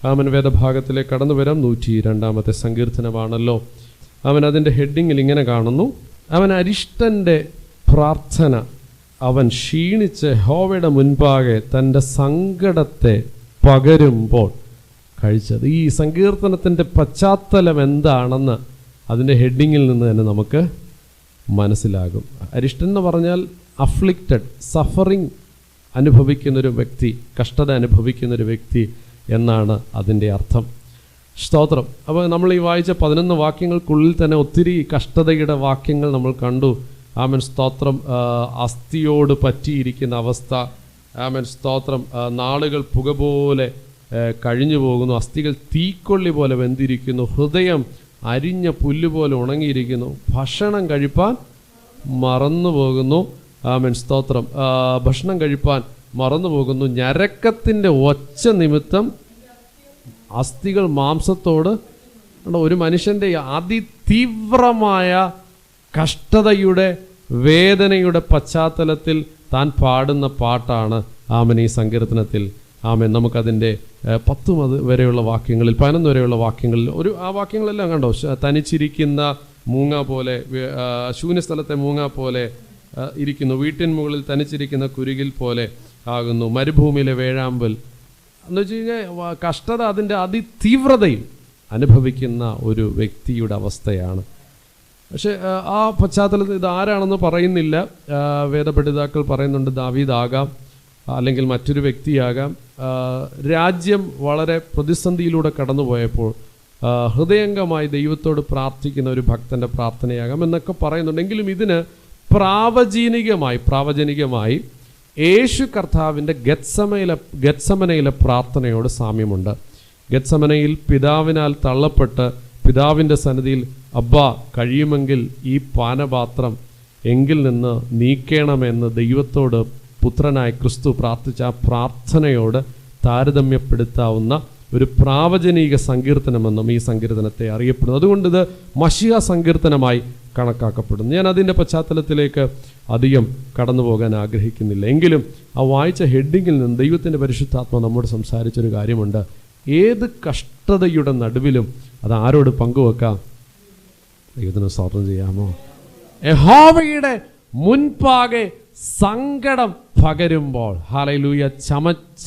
ആമൻ വേദഭാഗത്തിലേക്ക് കടന്നു വരാം. 102 സങ്കീർത്തനമാണല്ലോ. അവൻ അതിൻ്റെ ഹെഡിങ്ങിൽ ഇങ്ങനെ കാണുന്നു: അവൻ അരിഷ്ടൻ്റെ പ്രാർത്ഥന അവൻ ക്ഷീണിച്ച് യഹോവയുടെ മുൻപാകെ തൻ്റെ സങ്കടത്തെ പകരുമ്പോൾ കഴിച്ചത്. ഈ സങ്കീർത്തനത്തിൻ്റെ പശ്ചാത്തലം എന്താണെന്ന് അതിൻ്റെ ഹെഡിങ്ങിൽ നിന്ന് തന്നെ നമുക്ക് മനസ്സിലാകും. അരിഷ്ടൻ എന്ന് പറഞ്ഞാൽ അഫ്ലിക്റ്റഡ്, സഫറിങ് അനുഭവിക്കുന്നൊരു വ്യക്തി, കഷ്ടത അനുഭവിക്കുന്നൊരു വ്യക്തി എന്നാണ് അതിൻ്റെ അർത്ഥം. സ്തോത്രം. അപ്പോൾ നമ്മൾ ഈ വായിച്ച 11 വാക്യങ്ങൾക്കുള്ളിൽ തന്നെ ഒത്തിരി കഷ്ടതയുടെ വാക്യങ്ങൾ നമ്മൾ കണ്ടു. ആമൻ സ്തോത്രം. അസ്ഥിയോട് പറ്റിയിരിക്കുന്ന അവസ്ഥ. ആമൻ സ്തോത്രം. നാളുകൾ പുക പോലെ കഴിഞ്ഞു പോകുന്നു. അസ്ഥികൾ തീക്കൊള്ളി പോലെ വെന്തിരിക്കുന്നു. ഹൃദയം അരിഞ്ഞ പുല്ലുപോലെ ഉണങ്ങിയിരിക്കുന്നു. ഭക്ഷണം കഴിപ്പാൻ മറന്നു പോകുന്നു. ആമൻ സ്തോത്രം. ഭക്ഷണം കഴിപ്പാൻ മറന്നു പോകുന്നു. ഞരക്കത്തിൻ്റെ ഒച്ച നിമിത്തം അസ്ഥികൾ മാംസത്തോട്. ഒരു മനുഷ്യൻ്റെ അതിതീവ്രമായ കഷ്ടതയുടെ വേദനയുടെ പശ്ചാത്തലത്തിൽ താൻ പാടുന്ന പാട്ടാണ് ആമൻ ഈ സങ്കീർത്തനത്തിൽ. ആമൻ നമുക്കതിൻ്റെ 10 വരെയുള്ള വാക്യങ്ങളിൽ, 11 വരെയുള്ള വാക്യങ്ങളിൽ ആ വാക്യങ്ങളെല്ലാം കണ്ടോ? തനിച്ചിരിക്കുന്ന മൂങ്ങ പോലെ, ശൂന്യസ്ഥലത്തെ മൂങ്ങ പോലെ ഇരിക്കുന്നു. വീട്ടിൻ മുകളിൽ തനിച്ചിരിക്കുന്ന കുരുകിൽ പോലെ ആകുന്നു. മരുഭൂമിയിലെ വേഴാമ്പൽ എന്ന് വെച്ച് കഴിഞ്ഞാൽ കഷ്ടത അതിൻ്റെ അതിതീവ്രതയിൽ അനുഭവിക്കുന്ന ഒരു വ്യക്തിയുടെ അവസ്ഥയാണ്. പക്ഷെ ആ പശ്ചാത്തലത്തിൽ ഇത് ആരാണെന്ന് പറയുന്നില്ല. വേദപണ്ഡിതാക്കൾ പറയുന്നുണ്ട് ദാവീദാകാം, അല്ലെങ്കിൽ മറ്റൊരു വ്യക്തിയാകാം. രാജ്യം വളരെ പ്രതിസന്ധിയിലൂടെ കടന്നുപോയപ്പോൾ ഹൃദയംഗമായി ദൈവത്തോട് പ്രാർത്ഥിക്കുന്ന ഒരു ഭക്തൻ്റെ പ്രാർത്ഥനയാകാം എന്നൊക്കെ പറയുന്നുണ്ടെങ്കിലും ഇതിന് പ്രാവചനികമായി യേശു കർത്താവിൻ്റെ ഗെത്സമനയിലെ പ്രാർത്ഥനയോട് സാമ്യമുണ്ട്. ഗെത്സമനയിൽ പിതാവിനാൽ തള്ളപ്പെട്ട് പിതാവിൻ്റെ സന്നിധിയിൽ അബ്ബാ, കഴിയുമെങ്കിൽ ഈ പാനപാത്രം എങ്കിൽ നിന്ന് നീക്കണമെന്ന് ദൈവത്തോട് പുത്രനായ ക്രിസ്തു പ്രാർത്ഥിച്ച ആ പ്രാർത്ഥനയോട് താരതമ്യപ്പെടുത്താവുന്ന ഒരു പ്രാവചനിക സങ്കീർത്തനമെന്നും ഈ സങ്കീർത്തനത്തെ അറിയപ്പെടുന്നു. അതുകൊണ്ട് ഇത് മശിഹ സങ്കീർത്തനമായി കണക്കാക്കപ്പെടുന്നു. ഞാൻ അതിൻ്റെ പശ്ചാത്തലത്തിലേക്ക് അധികം കടന്നു പോകാൻ ആഗ്രഹിക്കുന്നില്ല. എങ്കിലും ആ വായിച്ച ഹെഡിങ്ങിൽ നിന്ന് ദൈവത്തിൻ്റെ പരിശുദ്ധാത്മ നമ്മോട് സംസാരിച്ചൊരു കാര്യമുണ്ട്. ഏത് കഷ്ടതയുടെ നടുവിലും അത് ആരോട് പങ്കുവെക്കാം? ദൈവത്തിന് സ്തോത്രം ചെയ്യാമോ? യഹോവയുടെ മുൻപാകെ സങ്കടം പകരുമ്പോൾ. ഹല്ലേലൂയ. ചമച്ച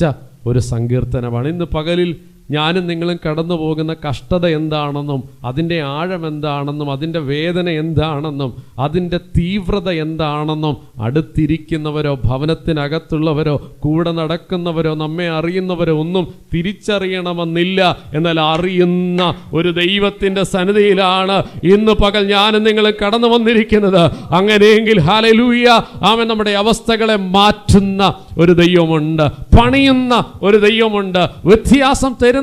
ഒരു സങ്കീർത്തനമാണ്. ഇന്ന് പകലിൽ ഞാനും നിങ്ങളും കടന്നു പോകുന്ന കഷ്ടത എന്താണെന്നും അതിൻ്റെ ആഴം എന്താണെന്നും അതിൻ്റെ വേദന എന്താണെന്നും അതിൻ്റെ തീവ്രത എന്താണെന്നും അടുത്തിരിക്കുന്നവരോ ഭവനത്തിനകത്തുള്ളവരോ കൂടെ നടക്കുന്നവരോ നമ്മെ അറിയുന്നവരോ ഒന്നും തിരിച്ചറിയണമെന്നില്ല. എന്നാൽ അറിയുന്ന ഒരു ദൈവത്തിൻ്റെ സന്നിധിയിലാണ് ഇന്ന് പകൽ ഞാനും നിങ്ങളും കടന്നു വന്നിരിക്കുന്നത്. അങ്ങനെയെങ്കിൽ ഹല്ലേലൂയ, ആമേൻ, നമ്മുടെ അവസ്ഥകളെ മാറ്റുന്ന ഒരു ദൈവമുണ്ട്, പണിയുന്ന ഒരു ദൈവമുണ്ട്, വ്യത്യാസം തരുന്ന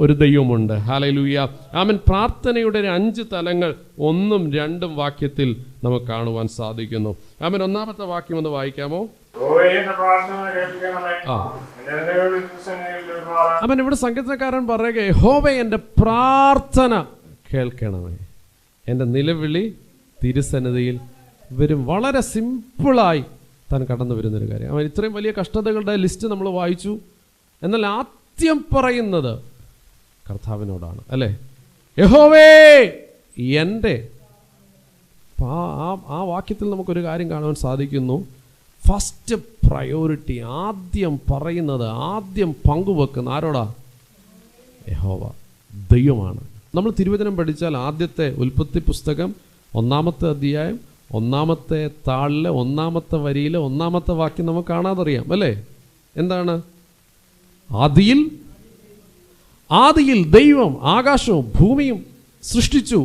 ഒരു ദൈവമുണ്ട്. ഹല്ലേലൂയ, ആമേൻ. പ്രാർത്ഥനയുടെ 5 തലങ്ങൾ 1ഉം 2ഉം വാക്യത്തിൽ നമുക്ക് കാണുവാൻ സാധിക്കുന്നു. ആമേൻ. 1ാമത്തെ വാക്യം ഒന്ന് വായിക്കാമോ? ആമേൻ. ഇവിടെ സംഗീതക്കാരൻ പറയുക, യഹോവേ എൻ്റെ പ്രാർത്ഥന കേൾക്കണമേ, എൻ്റെ നിലവിളി തിരുസന്നിധിയിൽ വരും. വളരെ സിമ്പിളായി താൻ കടന്നു വരുന്നൊരു കാര്യം. അവൻ ഇത്രയും വലിയ കഷ്ടതകളുടെ ലിസ്റ്റ് നമ്മൾ വായിച്ചു. എന്നാൽ ആദ്യം പറയുന്നത് കർത്താവിനോടാണ്, അല്ലേ? യഹോവേ എൻ്റെ. ആ വാക്യത്തിൽ നമുക്കൊരു കാര്യം കാണുവാൻ സാധിക്കുന്നു. ഫസ്റ്റ് പ്രയോറിറ്റി ആദ്യം പറയുന്നത്, ആദ്യം പങ്കുവെക്കുന്ന ആരോടാ? യഹോവ, ദൈവമാണ്. നമ്മൾ തിരുവചനം പഠിച്ചാൽ ആദ്യത്തെ ഉൽപ്പത്തി പുസ്തകം 1-ാമത്തെ അധ്യായം 1-ാമത്തെ താളിലെ 1-ാമത്തെ വരിയിലെ 1-ാമത്തെ വാക്യം നമുക്ക് കാണാതറിയാം, അല്ലേ? എന്താണ്? ആദിയിൽ ദൈവം ആകാശവും ഭൂമിയും സൃഷ്ടിച്ചു.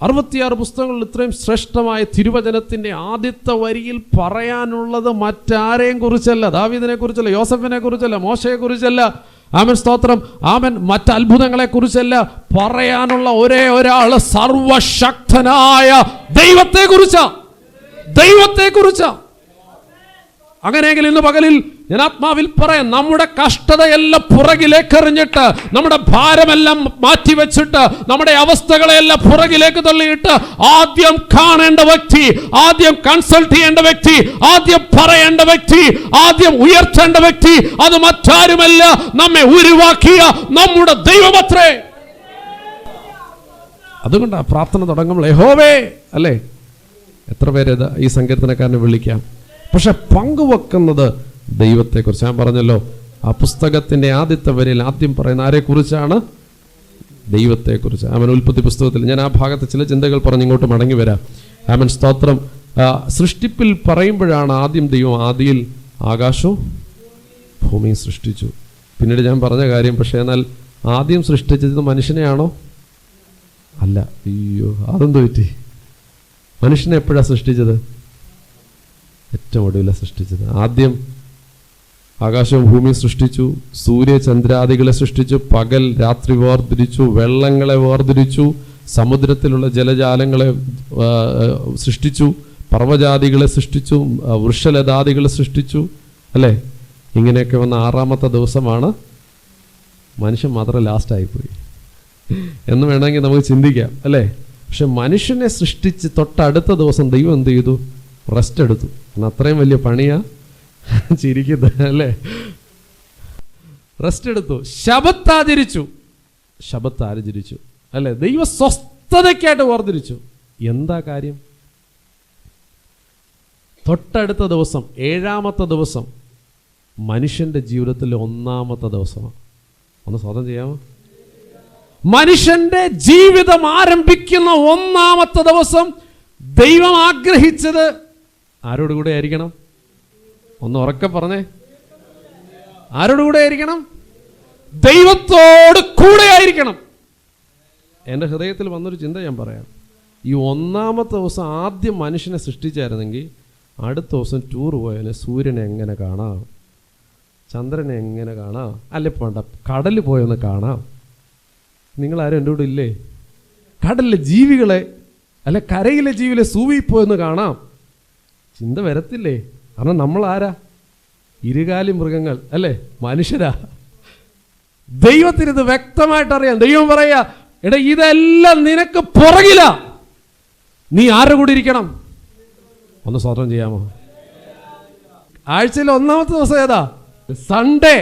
66 പുസ്തകങ്ങളിൽ ഇത്രയും ശ്രേഷ്ഠമായ തിരുവചനത്തിൻ്റെ ആദ്യത്തെ വരിയിൽ പറയാനുള്ളത് മറ്റാരെയും കുറിച്ചല്ല, ദാവീദിനെ കുറിച്ചല്ല, യോസഫിനെ കുറിച്ചല്ല, മോശയെ കുറിച്ചല്ല, ആമൻ സ്തോത്രം, ആമൻ, മറ്റ് അത്ഭുതങ്ങളെ കുറിച്ചല്ല. പറയാനുള്ള ഒരേ ഒരാള് സർവശക്തനായ ദൈവത്തെ കുറിച്ചാ. അങ്ങനെയെങ്കിൽ ഇന്ന് പകലിൽ ഞാൻ ആത്മാവിൽ പറയാം, നമ്മുടെ കഷ്ടതയെല്ലാം പുറകിലേക്ക് എറിഞ്ഞിട്ട്, നമ്മുടെ ഭാരമെല്ലാം മാറ്റിവെച്ചിട്ട്, നമ്മുടെ അവസ്ഥകളെല്ലാം പുറകിലേക്ക് തള്ളിയിട്ട്, ആദ്യം കാണേണ്ട വ്യക്തി, ആദ്യം കൺസൾട്ട് ചെയ്യേണ്ട വ്യക്തി, ആദ്യം പറയേണ്ട വ്യക്തി, ആദ്യം ഉയർത്തേണ്ട വ്യക്തി, അത് മറ്റാരുമല്ല, നമ്മെ ഉരുവാക്കിയ നമ്മുടെ ദൈവമത്രേ. അതുകൊണ്ട് ആ പ്രാർത്ഥന തുടങ്ങുമ്പോൾ യഹോവേ അല്ലേ, എത്ര പേര് ഈ സങ്കീർത്തനക്കാരനെ വിളിക്കാം. പക്ഷെ പങ്കുവെക്കുന്നത് ദൈവത്തെക്കുറിച്ച്. ഞാൻ പറഞ്ഞല്ലോ, ആ പുസ്തകത്തിന്റെ ആദ്യത്തെ വരിയിൽ ആദ്യം പറയുന്ന ആരെക്കുറിച്ചാണ്? ദൈവത്തെക്കുറിച്ച്. അവൻ ഉൽപ്പത്തി പുസ്തകത്തിൽ, ഞാൻ ആ ഭാഗത്ത് ചില ചിന്തകൾ പറഞ്ഞ് ഇങ്ങോട്ട് മടങ്ങി വരാം. അവൻ സ്തോത്രം. സൃഷ്ടിപ്പിൽ പറയുമ്പോഴാണ് ആദ്യം ദൈവം ആദിയിൽ ആകാശവും ഭൂമിയും സൃഷ്ടിച്ചു. പിന്നീട് ഞാൻ പറഞ്ഞ കാര്യം, പക്ഷേ എന്നാൽ ആദ്യം സൃഷ്ടിച്ചത് മനുഷ്യനെയാണോ? അല്ല. അയ്യോ, അതെന്ത് പറ്റി? മനുഷ്യനെ എപ്പോഴാണ് സൃഷ്ടിച്ചത്? ഏറ്റവും ഒടുവിലാണ് സൃഷ്ടിച്ചത്. ആദ്യം ആകാശവും ഭൂമിയും സൃഷ്ടിച്ചു, സൂര്യചന്ദ്രാദികളെ സൃഷ്ടിച്ചു, പകൽ രാത്രി വേർതിരിച്ചു, വെള്ളങ്ങളെ വേർതിരിച്ചു, സമുദ്രത്തിലുള്ള ജലജാലങ്ങളെ സൃഷ്ടിച്ചു, പർവ്വജാതികളെ സൃഷ്ടിച്ചു, വൃക്ഷലതാദികളെ സൃഷ്ടിച്ചു, അല്ലേ? ഇങ്ങനെയൊക്കെ വന്ന 6ാമത്തെ ദിവസമാണ് മനുഷ്യൻ മാത്രം ലാസ്റ്റായിപ്പോയി എന്ന് വേണമെങ്കിൽ നമുക്ക് ചിന്തിക്കാം, അല്ലേ? പക്ഷെ മനുഷ്യനെ സൃഷ്ടിച്ച് തൊട്ടടുത്ത ദിവസം ദൈവം എന്ത് ചെയ്തു? റെസ്റ്റ് എടുത്തു. കാരണം അത്രയും വലിയ പണിയാ ചിരിക്കുന്നത്, അല്ലേ? റെസ്റ്റ് എടുത്തു, ശബത്താചരിച്ചു, അല്ലേ? ദൈവ സ്വസ്ഥതയ്ക്കായിട്ട് വേർതിരിച്ചു. എന്താ കാര്യം? തൊട്ടടുത്ത ദിവസം 7ാമത്തെ ദിവസം മനുഷ്യന്റെ ജീവിതത്തിലെ 1ാമത്തെ ദിവസമാണ്. ഒന്ന് സ്വതം ചെയ്യാമോ? മനുഷ്യന്റെ ജീവിതം ആരംഭിക്കുന്ന 1ാമത്തെ ദിവസം ദൈവം ആഗ്രഹിച്ചത് ആരോടുകൂടെ ആയിരിക്കണം? ഒന്ന് ഉറക്കെ പറഞ്ഞേ, ആരോടുകൂടെ ആയിരിക്കണം? ദൈവത്തോട് കൂടെ ആയിരിക്കണം. എൻ്റെ ഹൃദയത്തിൽ വന്നൊരു ചിന്ത ഞാൻ പറയാം. ഈ 1ാമത്തെ ദിവസം ആദ്യം മനുഷ്യനെ സൃഷ്ടിച്ചായിരുന്നെങ്കിൽ അടുത്ത ദിവസം ടൂർ പോയാൽ സൂര്യനെ എങ്ങനെ കാണാം, ചന്ദ്രനെ എങ്ങനെ കാണാം, അല്ലെ പോണ്ട കടലിൽ പോയൊന്ന് കാണാം. നിങ്ങളാരും എൻ്റെ കൂടെ ഇല്ലേ? കടലിലെ ജീവികളെ, അല്ലെ കരയിലെ ജീവികളെ സൂവിപ്പോയെന്ന് കാണാം. ചിന്ത വരത്തില്ലേ? കാരണം നമ്മൾ ആരാ? ഇരുകാലി മൃഗങ്ങൾ, അല്ലേ? മനുഷ്യരാ. ദൈവത്തിന് ഇത് വ്യക്തമായിട്ട് അറിയാം. ദൈവം പറയാ, എടാ ഇതെല്ലാം നിനക്ക് പുറകില, നീ ആരുടെ കൂടെ ഇരിക്കണം? ഒന്ന് സ്വതന്ത്രം ചെയ്യാമോ? ആഴ്ചയിലെ 1ാമത്തെ ദിവസം ഏതാ? സൺഡേ.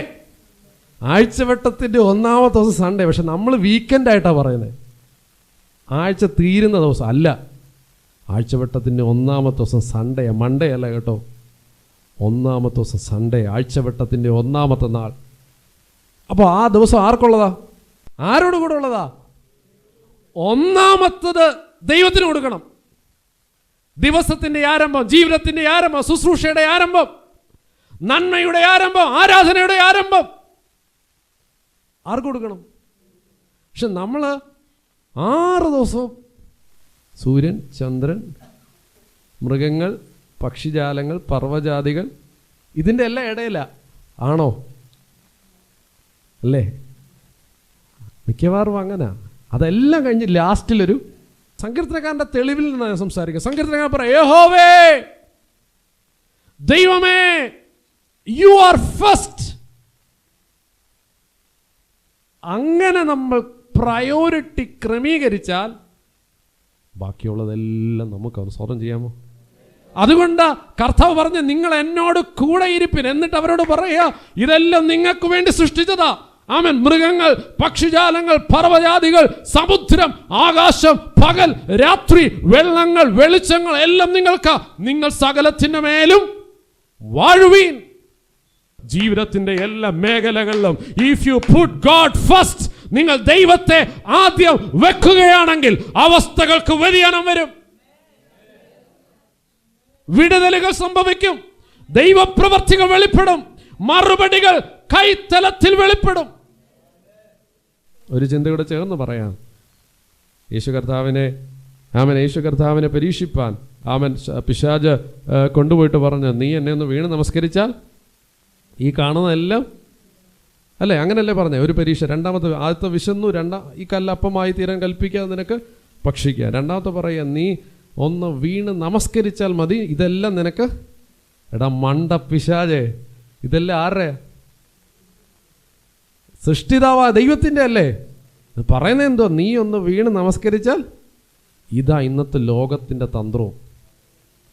ആഴ്ചവട്ടത്തിന്റെ 1ാമത്തെ ദിവസം സൺഡേ. പക്ഷെ നമ്മൾ വീക്കെൻഡ് ആയിട്ടാ പറയുന്നത്. ആഴ്ച തീരുന്ന ദിവസം അല്ല. ആഴ്ചവട്ടത്തിന്റെ 1ാമത്തെ ദിവസം സൺഡേ, മൺഡേ അല്ല കേട്ടോ. 1ാമത്തെ ദിവസം സൺഡേ, ആഴ്ചവട്ടത്തിന്റെ 1ാമത്തെ നാൾ. അപ്പോൾ ആ ദിവസം ആർക്കുള്ളതാ? ആരോട് കൂടെ ഉള്ളതാ? 1ാമത്തത് ദൈവത്തിന് കൊടുക്കണം. ദിവസത്തിന്റെ ആരംഭം, ജീവിതത്തിന്റെ ആരംഭം, ശുശ്രൂഷയുടെ ആരംഭം, നന്മയുടെ ആരംഭം, ആരാധനയുടെ ആരംഭം ആർക്ക് കൊടുക്കണം? പക്ഷെ നമ്മൾ 6 ദിവസവും സൂര്യൻ, ചന്ദ്രൻ, മൃഗങ്ങൾ, പക്ഷിജാലങ്ങൾ, പർവ്വജാതികൾ, ഇതിൻ്റെ എല്ലാം ഇടയില ആണോ? അല്ലേ? മിക്കവാറും അങ്ങനെ. അതെല്ലാം കഴിഞ്ഞ് ലാസ്റ്റിലൊരു സങ്കീർത്തനക്കാരൻ്റെ തെളിവിൽ നിന്നാണ് സംസാരിക്കുക. സങ്കീർത്തനക്കാരൻ പറയാം, യഹോവേ ദൈവമേ, യു ആർ ഫസ്റ്റ്. അങ്ങനെ നമ്മൾ പ്രയോറിറ്റി ക്രമീകരിച്ചാൽ ബാക്കിയുള്ളതെല്ലാം നമുക്ക് അത് സ്വന്തം ചെയ്യാമോ? അതുകൊണ്ട് കർത്താവ് പറഞ്ഞ്, നിങ്ങൾ എന്നോട് കൂടെ ഇരിപ്പിൻ. എന്നിട്ട് അവരോട് പറയുക, ഇതെല്ലാം നിങ്ങൾക്ക് വേണ്ടി സൃഷ്ടിച്ചതാ. ആമേൻ. മൃഗങ്ങൾ, പക്ഷിജാലങ്ങൾ, പർവ്വജാതികൾ, സമുദ്രം, ആകാശം, പകൽ, രാത്രി, വെള്ളങ്ങൾ, വെളിച്ചങ്ങൾ എല്ലാം നിങ്ങൾക്ക്. നിങ്ങൾ സകലത്തിന്റെ മേലും വാഴുവീൻ. ജീവിതത്തിന്റെ എല്ലാ മേഖലകളിലും if you put God first, നിങ്ങൾ ദൈവത്തെ ആദ്യം വെക്കുകയാണെങ്കിൽ അവസ്ഥകൾക്ക് വ്യതിയാനം വരും, വിടുതലുകൾ സംഭവിക്കും, ദൈവപ്രവർത്തികൾ വെളിപ്പെടും, മറുപടികൾ കൈത്തലത്തിൽ വെളിപ്പെടും. ഒരു ചിന്ത കൂടെ ചേർന്ന് പറയാം. യേശു കർത്താവിനെ പരീക്ഷിപ്പാൻ പിശാച് കൊണ്ടുപോയിട്ട് പറഞ്ഞ്, നീ എന്നെ ഒന്ന് വീണ് നമസ്കരിച്ചാൽ ഈ കാണുന്നതെല്ലാം, അല്ലേ? അങ്ങനല്ലേ പറഞ്ഞേ? ഒരു പരീക്ഷ. ആദ്യത്തെ വിശന്നു, ഈ കല്ലപ്പമായി തീരാൻ കൽപ്പിക്കാതെ നിനക്ക് ഭക്ഷിക്കുക. രണ്ടാമത്തെ പറയുക, നീ ഒന്ന് വീണ് നമസ്കരിച്ചാൽ മതി, ഇതെല്ലാം നിനക്ക്. എടാ മണ്ട പിശാചേ, ഇതെല്ലാം ആരുടെ? സൃഷ്ടിതാവാ ദൈവത്തിൻ്റെ അല്ലേ? പറയുന്നത് എന്തോ, നീ ഒന്ന് വീണ് നമസ്കരിച്ചാൽ ഇതാ ഇന്നത്തെ ലോകത്തിൻ്റെ തന്ത്രവും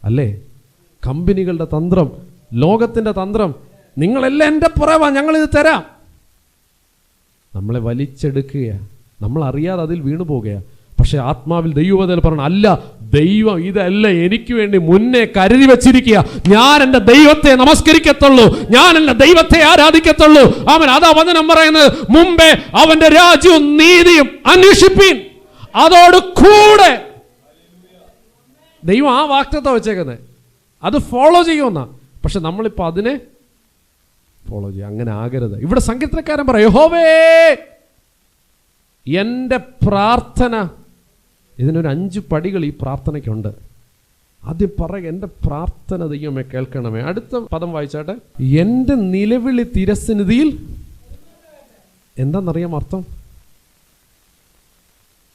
അല്ലേ? കമ്പനികളുടെ തന്ത്രം, ലോകത്തിൻ്റെ തന്ത്രം. നിങ്ങളെല്ലാം എൻ്റെ പുറവാ, ഞങ്ങളിത് തരാം. നമ്മളെ വലിച്ചെടുക്കുക, നമ്മൾ അറിയാതെ അതിൽ വീണു പോവുകയാണ്. പക്ഷെ ആത്മാവിൽ ദൈവത്തിൽ പറഞ്ഞു, അല്ല, ദൈവം ഇതല്ല എനിക്ക് വേണ്ടി മുന്നേ കരുതി വെച്ചിരിക്കുക. ഞാൻ എൻ്റെ ദൈവത്തെ നമസ്കരിക്കത്തുള്ളൂ, ഞാൻ എൻ്റെ ദൈവത്തെ ആരാധിക്കത്തുള്ളൂ. അവൻ അതാ വചനം പറയുന്നത്, മുമ്പേ അവന്റെ രാജ്യവും നീതിയും അന്വേഷിപ്പീൻ, അതോട് കൂടെ. ദൈവം ആ വാക്തത്വം വെച്ചേക്കുന്നത്, അത് ഫോളോ ചെയ്യുമെന്ന. പക്ഷെ നമ്മളിപ്പോൾ അതിനെ ഫോളോ ചെയ്യുക. അങ്ങനെ ആകരുത്. ഇവിടെ സങ്കീർത്തനക്കാരൻ പറയും, യഹോവേ എൻ്റെ പ്രാർത്ഥന. ഇതിനൊരു 5 പടികൾ ഈ പ്രാർത്ഥനയ്ക്കുണ്ട്. ആദ്യം പറയുക, എൻ്റെ പ്രാർത്ഥന ദൈവമേ കേൾക്കണമേ. അടുത്ത പദം വായിച്ചാട്ടെ, എൻ്റെ നിലവിളി തിരസന്നിധിയിൽ. എന്താണെന്നറിയാം അർത്ഥം?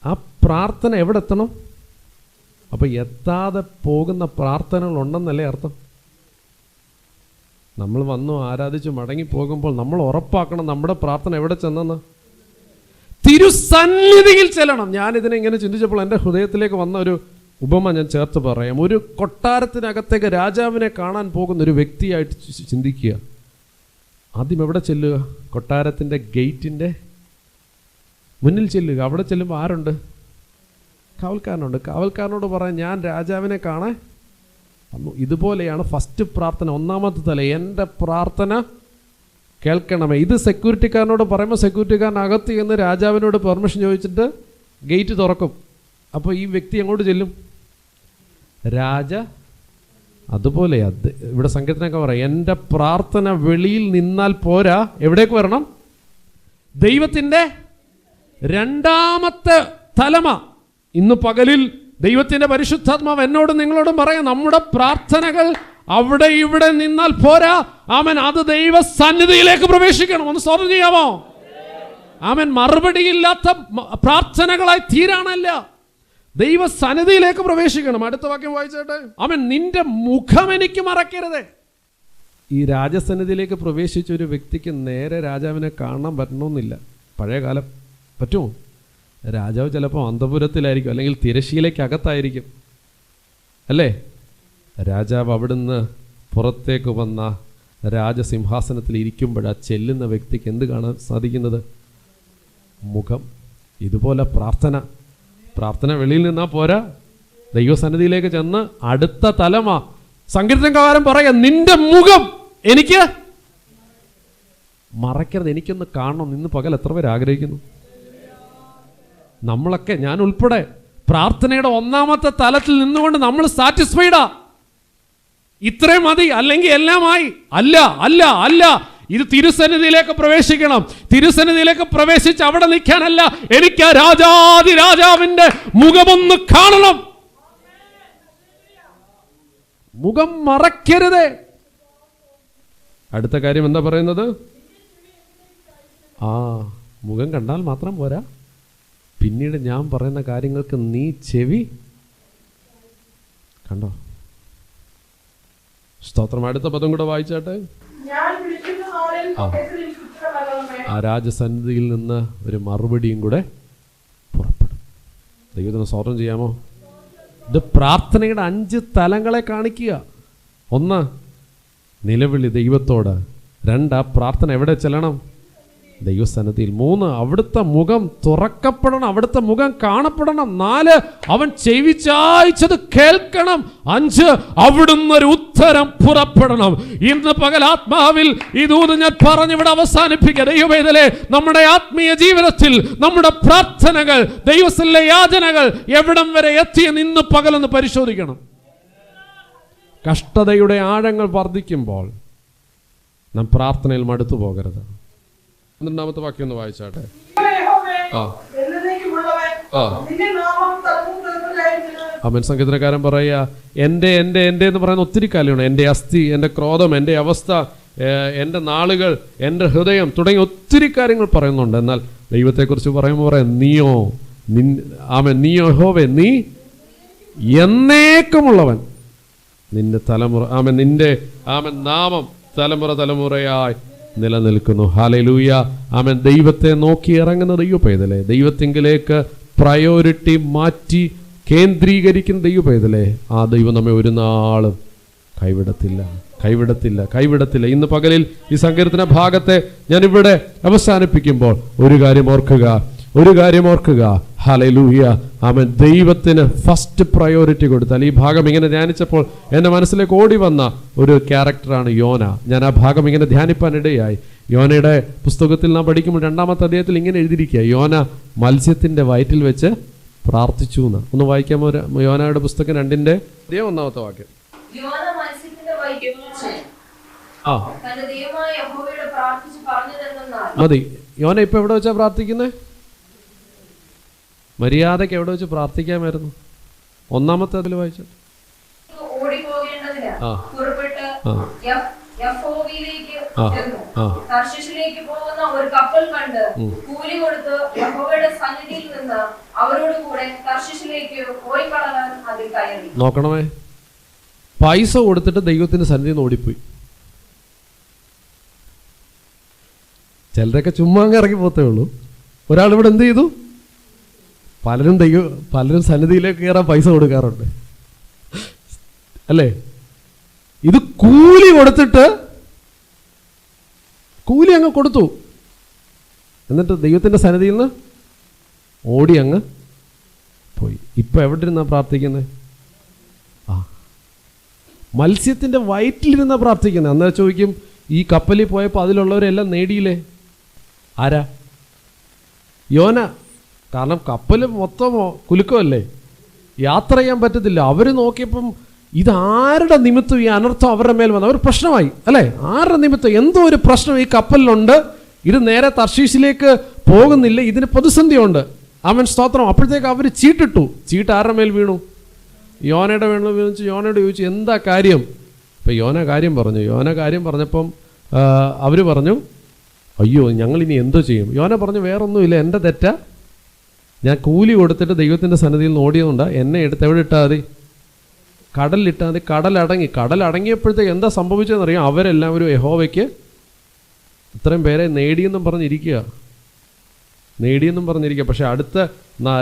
ആ പ്രാർത്ഥന എവിടെ എത്തണം? അപ്പൊ എത്താതെ പോകുന്ന പ്രാർത്ഥനകൾ ഉണ്ടെന്നല്ലേ അർത്ഥം? നമ്മൾ വന്നു ആരാധിച്ചു മടങ്ങി പോകുമ്പോൾ നമ്മൾ ഉറപ്പാക്കണം നമ്മുടെ പ്രാർത്ഥന എവിടെ ചെന്നെന്ന്. തിരുസന്നിധിയിൽ ചെല്ലണം. ഞാനിതിനെ ഇങ്ങനെ ചിന്തിച്ചപ്പോൾ എൻ്റെ ഹൃദയത്തിലേക്ക് വന്ന ഒരു ഉപമ ഞാൻ ചേർത്ത് പറയാം. ഒരു കൊട്ടാരത്തിനകത്തേക്ക് രാജാവിനെ കാണാൻ പോകുന്ന ഒരു വ്യക്തിയായിട്ട് ചിന്തിക്കുക. ആദ്യം എവിടെ ചെല്ലുക? കൊട്ടാരത്തിൻ്റെ ഗേറ്റിൻ്റെ മുന്നിൽ ചെല്ലുക. അവിടെ ചെല്ലുമ്പോൾ ആരുണ്ട്? കാവൽക്കാരനുണ്ട്. കാവൽക്കാരനോട് പറയാം, ഞാൻ രാജാവിനെ കാണാൻ വന്നു. ഇതുപോലെയാണ് ഫസ്റ്റ് പ്രാർത്ഥന, ഒന്നാമത്തെ തല. എൻ്റെ പ്രാർത്ഥന കേൾക്കണമേ. ഇത് സെക്യൂരിറ്റിക്കാരനോട് പറയുമ്പോൾ സെക്യൂരിറ്റിക്കാരൻ അകത്ത് ചെന്ന് രാജാവിനോട് പെർമിഷൻ ചോദിച്ചിട്ട് ഗേറ്റ് തുറക്കും. അപ്പോൾ ഈ വ്യക്തി എങ്ങോട്ട് ചെല്ലും? അതുപോലെ ഇവിടെ സങ്കീർത്തനൊക്കെ പറയാം, എൻ്റെ പ്രാർത്ഥന വെളിയിൽ നിന്നാൽ പോരാ, എവിടേക്ക് വരണം? ദൈവത്തിൻ്റെ രണ്ടാമത്തെ തലമ. ഇന്ന് പകലിൽ ദൈവത്തിൻ്റെ പരിശുദ്ധാത്മാവ് എന്നോടും നിങ്ങളോടും പറയാം, നമ്മുടെ പ്രാർത്ഥനകൾ അവിടെ ഇവിടെ നിന്നാൽ പോരാ. ആമൻ, അത് ദൈവ സന്നിധിയിലേക്ക് പ്രവേശിക്കണം. ഒന്ന് സ്തോത്രം ചെയ്യാമോ? ആമൻ. മറുപടിയില്ലാത്ത പ്രാർത്ഥനകളായി തീരാനല്ല, ദൈവ സന്നിധിയിലേക്ക് പ്രവേശിക്കണം. അടുത്ത വാക്യം വായിച്ചോട്ടെ. ആമൻ, നിന്റെ മുഖം എനിക്ക് മറക്കരുത്. ഈ രാജസന്നിധിയിലേക്ക് പ്രവേശിച്ച ഒരു വ്യക്തിക്ക് നേരെ രാജാവിനെ കാണാൻ പറ്റണമെന്നില്ല. പഴയ കാലം പറ്റുമോ? രാജാവ് ചിലപ്പോൾ അന്തപുരത്തിലായിരിക്കും, അല്ലെങ്കിൽ തിരശ്ശീലയ്ക്കകത്തായിരിക്കും അല്ലേ? രാജാവ് അവിടുന്ന് പുറത്തേക്ക് വന്ന രാജസിംഹാസനത്തിൽ ഇരിക്കുമ്പോഴാ ചെല്ലുന്ന വ്യക്തിക്ക് എന്ത് കാണാൻ സാധിക്കുന്നത്? മുഖം. ഇതുപോലെ പ്രാർത്ഥന വെളിയിൽ നിന്നാ പോരാ, ദൈവസന്നിധിയിലേക്ക് ചെന്ന് അടുത്ത തലമാ. സങ്കീർത്തനക്കാരൻ പറയാ, നിന്റെ മുഖം എനിക്ക് മറക്കരുത്, എനിക്കൊന്ന് കാണണം. ഇന്ന് പകൽ എത്ര പേര് ആഗ്രഹിക്കുന്നു? നമ്മളൊക്കെ, ഞാൻ ഉൾപ്പെടെ, പ്രാർത്ഥനയുടെ ഒന്നാമത്തെ തലത്തിൽ നിന്നുകൊണ്ട് നമ്മൾ സാറ്റിസ്ഫൈഡാ. ഇത്രയും മതി, അല്ലെങ്കിൽ എല്ലാമായി. അല്ല, ഇത് തിരുസന്നിധിയിലേക്ക് പ്രവേശിക്കണം. തിരുസന്നിധിയിലേക്ക് പ്രവേശിച്ച് അവിടെ നിൽക്കാനല്ല, എനിക്ക് ആ രാജാവിന്റെ മുഖമൊന്ന് കാണണം. മുഖം മറക്കരുത്. അടുത്ത കാര്യം എന്താ പറയുന്നത്? മുഖം കണ്ടാൽ മാത്രം പോരാ, പിന്നീട് ഞാൻ പറയുന്ന കാര്യങ്ങൾക്ക് നീ ചെവി കണ്ടോ. സ്തോത്രം. അടുത്ത പദം കൂടെ വായിച്ചാട്ടെ. ആ രാജസന്നിധിയിൽ നിന്ന് ഒരു മറുപടിയും കൂടെ പുറപ്പെടും. ദൈവത്തിന് സ്തോത്രം ചെയ്യാമോ? ഇത് പ്രാർത്ഥനയുടെ 5 തലങ്ങളെ കാണിക്കുക. 1, നിലവിളി ദൈവത്തോട്. 2, പ്രാർത്ഥന എവിടെ ചെല്ലണം? ദൈവസന്നിധിയിൽ. 3, അവിടുത്തെ മുഖം തുറക്കപ്പെടണം, അവിടുത്തെ മുഖം കാണപ്പെടണം. 4, അവൻ ചെവി ചായ്ച്ചത് കേൾക്കണം. 5, അവിടുന്ന് ഒരു ഉത്തരം പുറപ്പെടണം. ഇന്ന് പകൽ ആത്മാവിൽ ഈ ദൂത് ഞാൻ പറഞ്ഞിവിടെ അവസാനിപ്പിക്കുക. ദൈവവേദനേ, നമ്മുടെ ആത്മീയ ജീവിതത്തിൽ നമ്മുടെ പ്രാർത്ഥനകൾ, ദൈവത്തിലെ യാചനകൾ എവിടം വരെ എത്തിയെന്ന് ഇന്ന് പകലൊന്ന് പരിശോധിക്കണം. കഷ്ടതയുടെ ആഴങ്ങൾ വർദ്ധിക്കുമ്പോൾ നാം പ്രാർത്ഥനയിൽ മടുത്തു പോകരുത്. 12ാമത്തെ വാക്യം ഒന്ന് വായിച്ചാട്ടെ. അവൻ സങ്കീർത്തനക്കാരൻ പറയുക, എൻ്റെ എന്ന് പറയുന്ന ഒത്തിരി കാര്യമാണ്. എൻ്റെ അസ്ഥി, എൻ്റെ ക്രോധം, എൻ്റെ അവസ്ഥ, എൻ്റെ നാളുകൾ, എൻ്റെ ഹൃദയം തുടങ്ങി ഒത്തിരി കാര്യങ്ങൾ പറയുന്നുണ്ട്. എന്നാൽ ദൈവത്തെക്കുറിച്ച് പറയുമ്പോൾ പറയാം, നീയോ യഹോവേ, നീ എന്നേക്കുമുള്ളവൻ, നിന്റെ തലമുറ, നിന്റെ നാമം തലമുറ തലമുറയായി നിലനിൽക്കുന്നു. ഹല്ലേലൂയ, ആമേൻ. ദൈവത്തെ നോക്കി ഇറങ്ങുന്ന ദൈവ പൈതലേ, ദൈവത്തിങ്കിലേക്ക് പ്രയോറിറ്റി മാറ്റി കേന്ദ്രീകരിക്കുന്ന ദൈവ പൈതലേ, ആ ദൈവം നമ്മെ ഒരു നാളും കൈവിടത്തില്ല, കൈവിടത്തില്ല, കൈവിടത്തില്ല. ഇന്ന് പകലിൽ ഈ സങ്കീർത്തന ഭാഗത്തെ ഞാൻ ഇവിടെ അവസാനിപ്പിക്കുമ്പോൾ ഒരു കാര്യം ഓർക്കുക, ഹല്ലേലൂയ, ആമേൻ. ദൈവത്തിന് ഫസ്റ്റ് പ്രയോറിറ്റി കൊടുത്താൽ, ഈ ഭാഗം ഇങ്ങനെ ധ്യാനിച്ചപ്പോൾ എൻ്റെ മനസ്സിലേക്ക് ഓടി വന്ന ഒരു ക്യാരക്ടറാണ് യോന. ഞാൻ ആ ഭാഗം ഇങ്ങനെ ധ്യാനിപ്പാനിടയായി. യോനയുടെ പുസ്തകത്തിൽ നാം പഠിക്കുമ്പോൾ 2-ാമത്തെ അധ്യായത്തിൽ ഇങ്ങനെ എഴുതിയിരിക്കുക, യോന മത്സ്യത്തിന്റെ വയറ്റിൽ വെച്ച് പ്രാർത്ഥിച്ചു എന്ന്. ഒന്ന് വായിക്കാമോ യോനയുടെ പുസ്തകം 2-ന്റെ 1-ാമത്തെ വാക്യം. മതി. യോന ഇപ്പൊ എവിടെ വെച്ചാ പ്രാർത്ഥിക്കുന്നേ? മര്യാദക്ക് എവിടെ വെച്ച് പ്രാർത്ഥിക്കാമായിരുന്നു? 1-ാമത്തെ അതിൽ വായിച്ചു. നോക്കണമേ, പൈസ കൊടുത്തിട്ട് ദൈവത്തിന്റെ സന്നിധിയിൽ നിന്ന് ഓടിപ്പോയി. ചിലരൊക്കെ ചുമ്മാ അങ്ങ് ഇറങ്ങി പോത്തേ ഉള്ളൂ. ഒരാളിവിടെ എന്ത് ചെയ്തു? പലരും സന്നിധിയിലേക്ക് കയറാൻ പൈസ കൊടുക്കാറുണ്ട്, അല്ലേ? ഇത് കൂലി കൊടുത്തിട്ട് കൂലി അങ്ങ് കൊടുത്തു, എന്നിട്ട് ദൈവത്തിന്റെ സന്നിധിയിൽ നിന്ന് ഓടി അങ്ങ് പോയി. ഇപ്പൊ എവിടെ ഇരുന്നാ പ്രാർത്ഥിക്കുന്നത്? മത്സ്യത്തിന്റെ വയറ്റിലിരുന്നാ പ്രാർത്ഥിക്കുന്നത്. അന്നേരം ചോദിക്കും, ഈ കപ്പലിൽ പോയപ്പോൾ അതിലുള്ളവരെല്ലാം നേടിയില്ലേ? ആരാ? യോന. കാരണം കപ്പൽ മൊത്തം കുലുക്കമല്ലേ, യാത്ര ചെയ്യാൻ പറ്റത്തില്ല. അവർ നോക്കിയപ്പം ഇതാരുടെ നിമിത്തം ഈ അനർത്ഥം അവരുടെ മേൽ വന്നു? അവർ പ്രശ്നമായി, അല്ലേ? ആരുടെ നിമിത്തം? എന്തോ ഒരു പ്രശ്നം ഈ കപ്പലിലുണ്ട്. ഇത് നേരെ തർശീശിലേക്ക് പോകുന്നില്ല, ഇതിന് പ്രതിസന്ധിയുണ്ട്. ആമേൻ, സ്തോത്രം. അപ്പോഴത്തേക്ക് അവർ ചീട്ടിട്ടു. ചീട്ട് ആരുടെ മേൽ വീണു? യോനയുടെ വീണു. യോനയോട് ചോദിച്ചു, എന്താ കാര്യം? ഇപ്പം യോന കാര്യം പറഞ്ഞപ്പം അവർ പറഞ്ഞു, അയ്യോ ഞങ്ങളിനി എന്തോ ചെയ്യും? യോന പറഞ്ഞു, വേറൊന്നുമില്ല, എൻ്റെ തെറ്റാ. ഞാൻ കൂലി കൊടുത്തിട്ട് ദൈവത്തിൻ്റെ സന്നിധിയിൽ നിന്ന് ഓടിയതുകൊണ്ട് എന്നെ എടുത്ത് എവിടെ ഇട്ടാൽ മതി? കടലിലിട്ടാൽ മതി. കടലടങ്ങിയപ്പോഴത്തേക്ക് എന്താ സംഭവിച്ചതെന്നറിയാം? അവരെല്ലാവരും യഹോവയ്ക്ക് ഇത്രയും പേരെ നേടിയെന്നും പറഞ്ഞിരിക്കുക. പക്ഷെ അടുത്ത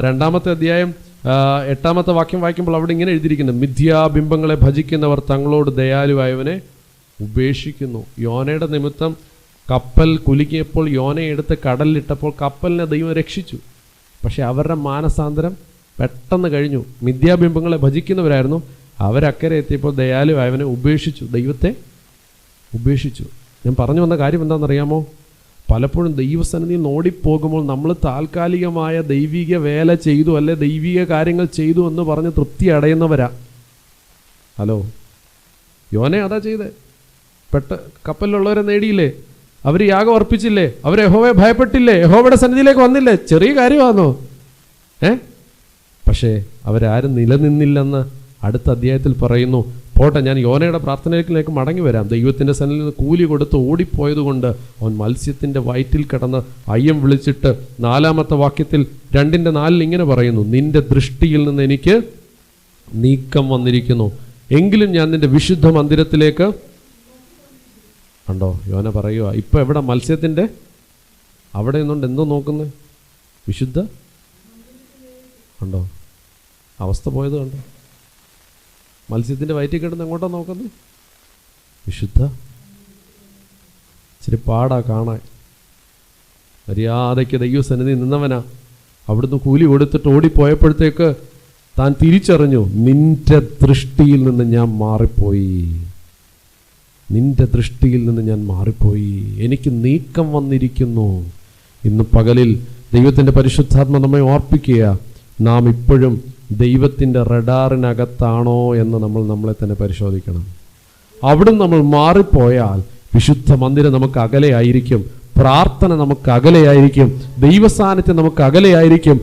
2-ാമത്തെ അധ്യായം 8-ാമത്തെ വാക്യം വായിക്കുമ്പോൾ അവിടെ ഇങ്ങനെ എഴുതിയിരിക്കുന്നു, മിഥ്യാബിംബങ്ങളെ ഭജിക്കുന്നവർ തങ്ങളോട് ദയാലുവായവനെ ഉപേക്ഷിക്കുന്നു. യോനയുടെ നിമിത്തം കപ്പൽ കുലുക്കിയപ്പോൾ യോനയെ എടുത്ത് കടലിലിട്ടപ്പോൾ കപ്പലിനെ ദൈവം രക്ഷിച്ചു. പക്ഷെ അവരുടെ മാനസാന്തരം പെട്ടെന്ന് കഴിഞ്ഞു. മിഥ്യാബിംബങ്ങളെ ഭജിക്കുന്നവരായിരുന്നു. അവരക്കരെ എത്തിയപ്പോൾ ദയാലുവായവനെ ഉപേക്ഷിച്ചു, ദൈവത്തെ ഉപേക്ഷിച്ചു. ഞാൻ പറഞ്ഞു വന്ന കാര്യം എന്താണെന്നറിയാമോ? പലപ്പോഴും ദൈവസന്നിധിയിൽ നിന്ന് ഓടിപ്പോകുമ്പോൾ നമ്മൾ താൽക്കാലികമായ ദൈവിക വേല ചെയ്തു, അല്ലെ ദൈവിക കാര്യങ്ങൾ ചെയ്തു എന്ന് പറഞ്ഞ് തൃപ്തി അടയുന്നവരാ. ഹലോ, യോനെ അതാ ചെയ്തേ. കപ്പലിലുള്ളവരെ നേടിയില്ലേ? അവർ യാഗം അർപ്പിച്ചില്ലേ? അവർ യഹോവയെ ഭയപ്പെട്ടില്ലേ? യഹോവയുടെ സന്നിധിയിലേക്ക് വന്നില്ലേ? ചെറിയ കാര്യമാണോ? പക്ഷേ അവരാരും നിലനിന്നില്ലെന്ന് അടുത്ത അധ്യായത്തിൽ പറയുന്നു. പോട്ടെ, ഞാൻ യോനയുടെ പ്രാർത്ഥനയിലേക്ക് മടങ്ങി വരാം. ദൈവത്തിൻ്റെ സന്നിധിയിൽ നിന്ന് കൂലി കൊടുത്ത് ഓടിപ്പോയത് കൊണ്ട് അവൻ മത്സ്യത്തിൻ്റെ വയറ്റിൽ കിടന്ന് അയ്യം വിളിച്ചിട്ട് 4-ാമത്തെ വാക്യത്തിൽ 2-4 ഇങ്ങനെ പറയുന്നു, നിന്റെ ദൃഷ്ടിയിൽ നിന്ന് എനിക്ക് നീക്കം വന്നിരിക്കുന്നു, എങ്കിലും ഞാൻ നിന്റെ വിശുദ്ധ മന്ദിരത്തിലേക്ക്. കണ്ടോ, യോന പറയുക, ഇപ്പം എവിടെ? മത്സ്യത്തിൻ്റെ അവിടെ നിന്നുകൊണ്ട് എന്തോ നോക്കുന്നത്? വിശുദ്ധ. കണ്ടോ അവസ്ഥ പോയത്? കണ്ടോ, മത്സ്യത്തിൻ്റെ വയറ്റിൽ കിടന്ന് എങ്ങോട്ടാ നോക്കുന്നത്? വിശുദ്ധ. ഇച്ചിരി പാടാ കാണാൻ. മര്യാദയ്ക്ക് ദൈവസന്നിധി നിന്നവനാ. അവിടുന്ന് കൂലി കൊടുത്തിട്ട് ഓടിപ്പോയപ്പോഴത്തേക്ക് താൻ തിരിച്ചറിഞ്ഞു, നിന്റെ ദൃഷ്ടിയിൽ നിന്ന് ഞാൻ മാറിപ്പോയി, എനിക്ക് നീക്കം വന്നിരിക്കുന്നു. ഇന്ന് പകലിൽ ദൈവത്തിൻ്റെ പരിശുദ്ധാത്മ നമ്മെ ഓർപ്പിക്കുക, നാം ഇപ്പോഴും ദൈവത്തിൻ്റെ റഡാറിനകത്താണോ എന്ന് നമ്മളെ തന്നെ പരിശോധിക്കണം. അവിടുന്ന് നമ്മൾ മാറിപ്പോയാൽ വിശുദ്ധ മന്ദിരം നമുക്ക് അകലെയായിരിക്കും, പ്രാർത്ഥന നമുക്ക് അകലെയായിരിക്കും, ദൈവസാന്നിധ്യം നമുക്ക് അകലെയായിരിക്കും.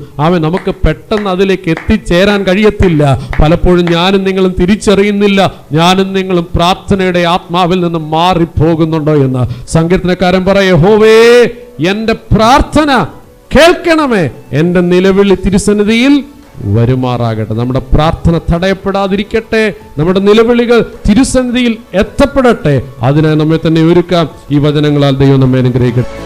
നമുക്ക് പെട്ടെന്ന് അതിലേക്ക് എത്തിച്ചേരാൻ കഴിയത്തില്ല. പലപ്പോഴും ഞാനും നിങ്ങളും തിരിച്ചറിയുന്നില്ല, ഞാനും നിങ്ങളും പ്രാർത്ഥനയുടെ ആത്മാവിൽ നിന്ന് മാറിപ്പോകുന്നുണ്ടോ എന്ന്. സങ്കീർത്തനക്കാരൻ പറയും, യഹോവേ എൻ്റെ പ്രാർത്ഥന കേൾക്കണമേ, എൻ്റെ നിലവിളി തിരുസന്നിധിയിൽ വരുമാറാകട്ടെ. നമ്മുടെ പ്രാർത്ഥന തടയപ്പെടാതിരിക്കട്ടെ. നമ്മുടെ നിലവിളികൾ തിരുസന്നിധിയിൽ എത്തപ്പെടട്ടെ. അതിനായി നമ്മെ തന്നെ ഒരുക്കാം. ഈ വചനങ്ങളാൽ ദൈവം നമ്മെ അനുഗ്രഹിക്കട്ടെ.